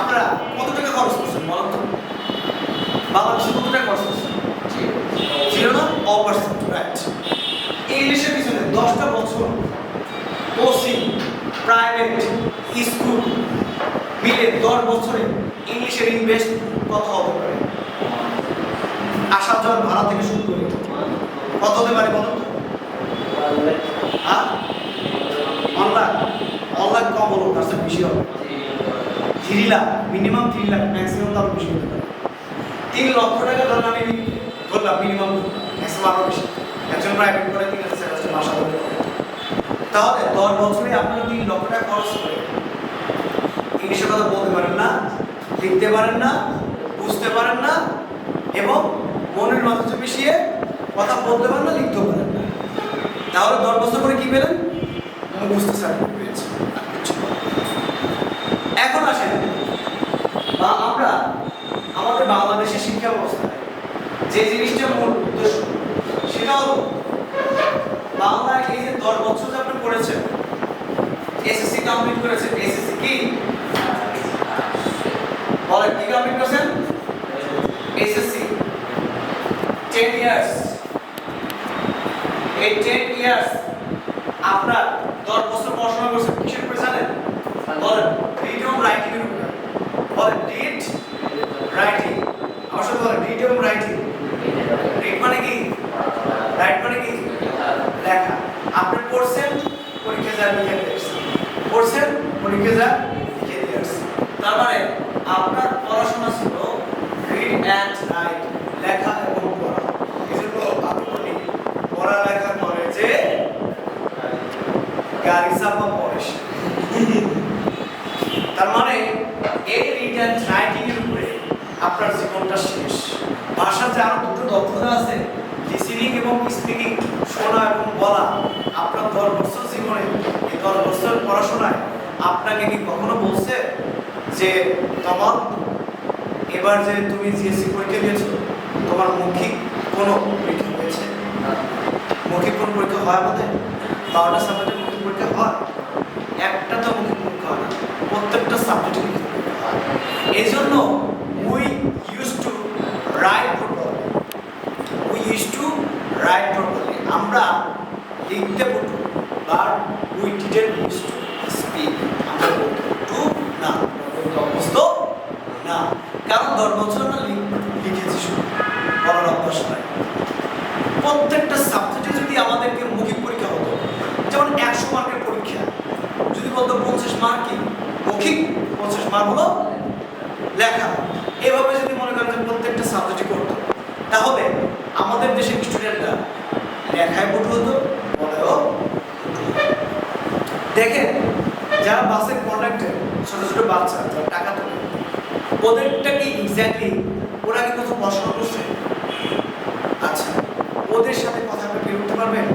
আপনারা কত টাকা খরচ করছেন বলেন তো? বাংলাদেশে কত টাকা খরচ করছেন? 0 না? অপারসেন্ট, রাইট। ইংলিশের পিছনে 10টা বছর কোচিং, প্রাইভেট স্কুল মিলে 10 বছরে ইংলিশের ইনভেস্ট কত হতে পারে? আসা যাওয়ার ভাড়া থেকে শুরু করে কত হতে পারে বলুন তো? হ্যাঁ, অনলাইন কম হলো, তার চেয়ে বেশি হবে। 3 লাখ, মিনিমাম 3 লাখ, ম্যাক্সিমাম তার বেশি হতে পারে। 3 লক্ষ টাকা ধরুন আমি ধরলাম মিনিমাম, ম্যাক্সিমাম আরও বেশি। একজন প্রাইভেট করে 3,000 টাকা মাসে হবে। তাহলে 10 বছরে আপনারা 3 লক্ষ টাকা খরচ করে ইংলিশে কথা বলতে পারেন না, লিখতে পারেন না, বুঝতে পারেন না এবং মনের মাধ্যমে মিশিয়ে কথা বলতে পারেন না, লিখতেও পারেন না। তাহলে 10 বছর পরে কি পেলেন? বুঝতে সার্টিফিকেট পেয়েছি। এখন আসেন বা আমরা আমাদের বাংলাদেশের শিক্ষা ব্যবস্থায় যে জিনিসটা মূল উদ্দেশ্য সেটা হলো বাংলা এই যে 10 বছর যে আপনি পড়েছেন, এসএসসি কমপ্লিট করেছেন, এসএসসি কি বলেন, কি কমপ্লিট করেছেন? SSC 10 years. এই 10 ইয়ার্স আপনার 10 বছর পড়াশোনা করছেন কিসের উপরে জানেন? বলেন, রিড এবং রাইটিং এর উপরে। বলেন, রিড রাইটিং। আমার সাথে বলেন, রিড এবং রাইটিং। রিড মানে কি? রাইট মানে কি? লেখা। আপনি পড়ছেন, পরীক্ষা যা লিখে দিয়েছেন, পড়ছেন, পরীক্ষা যা লিখে দিয়েছেন। তার মানে আপনার পড়াশোনা ছিল রিড অ্যান্ড রাইট, লেখা এবং পড়া। এজন্য আপনি বলি পড়ালেখা করে যে গাড়ি চাপা পড়ে। তার মানে এই রিড অ্যান্ড রাইটিং এর উপরে আপনার জীবনটা শেষ। ভাষার যে আরো দুটো দক্ষতা আছে, লিসেনিং এবং স্পিকিং, শোনা এবং বলা, আপনার 10 বছর জীবনে এই 10 বছর পড়াশোনায় আপনাকে কি কখনো বলছে যে তোমার এবার যে তুমি জিএসসি পরীক্ষা দিয়েছো তোমার মৌখিক কোনো পরীক্ষা হয়েছে? মৌখিক কোনো পরীক্ষা হয় আমাদের? 12টা সাবজেক্টের মৌখিক পরীক্ষা হয়? একটা তো মৌখিক পরীক্ষা হয় না, প্রত্যেকটা সাবজেক্টে মৌখিক পরীক্ষা হয়। এই জন্য we use to right properly. We use to right properly. আমরা লিখতে পড়ব, but we didn't use to speak. আমরা বলতে না, বলতে অভ্যস্ত না, কারণ 10 বছর আমরা লিখেছি শুধু, বলার অভ্যাস নাই। প্রত্যেকটা সাবজেক্টে যদি আমাদেরকে মৌখিক পরীক্ষা হতো, যেমন 100 মার্কের পরীক্ষা যদি বলতো 50 মার্ক কি মৌখিক, 50 মার্ক হলো লেখা, এভাবে যদি মনে করেন যে প্রত্যেকটা সাবজেক্টে করতো, তাহলে আমাদের দেশের স্টুডেন্টরা লেখায় পটু হতো, বলেও। দেখেন যারা বাসের কন্ডাক্টর, ছোট ছোট বাচ্চা যারা টাকা তোলে, ওদেরটা কি এক্স্যাক্টলি ওরা কি কোথাও পড়াশোনা করছে? আচ্ছা, ওদের সাথে কথা বলতে পারবেন?